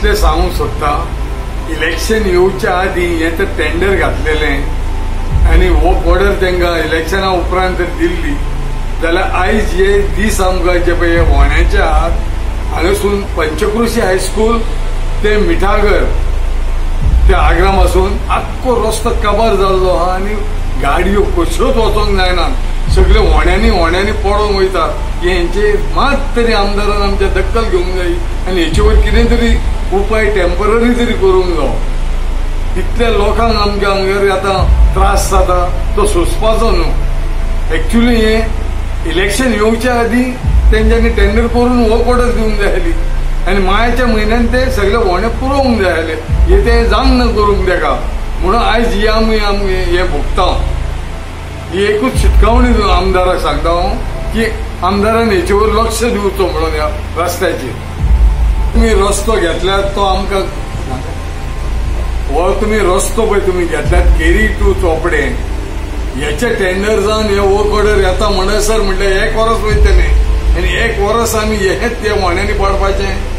इतले सांगूंक सोदता, इलेक्शन येवच्या आदीं हें तर टेंडर घातलेलें आनी हो ऑर्डर तांकां इलेक्शना उपरांत जर दिल्ली जाल्यार आयज हे दीस आमकां जे पळय फोंड्याच्या हांगासून पंचक्रोशी हायस्कूल ते मिठागर ते आग्राम पासून आख्खो रस्तो काबार जाल्लो आहा आनी गाडयो कश्योच वचोंक जायना, सगळे व्होंड्यांनी पडोवन वयता. हेंचेर मात तरी आमदारान आमच्या दखल घेवंक जाय आनी हेचे वयर कितें तरी उपाय टेम्पररी तरी करूंक जावो. इतल्या लोकांक आमच्या हांगार आतां त्रास जाता तो सोंसपाचो न्हू. एक्चुअली हे इलेक्शन येवच्या आदीं तेंच्यांनी टेंडर करून हो ऑर्डर दिवंक जाय आसली आनी मायाच्या म्हयन्यान ते सगळे व्होंडे पुरोवंक जाय आसले. हे ते जावंक ना करूंक तेका म्हणून आयज ही आमी हे भोगता. ही एकूच शिटकावणी आमदाराक सांगता हांव की आमदारान हेचे वयर लक्ष दिवचो म्हणून ह्या रस्त्याचेर. तुमी रस्तो घेतल्यात तो आमकां हो तुमी रस्तो पळय तुमी घेतल्यात केरी टू चोपडे हेचे टेंडर जावन हे वर्क ऑर्डर येता म्हणसर म्हणल्यार 1 वर्स वयतलें आनी 1 वर्स आमी हेच ते व्होंड्यांनी पडपाचें.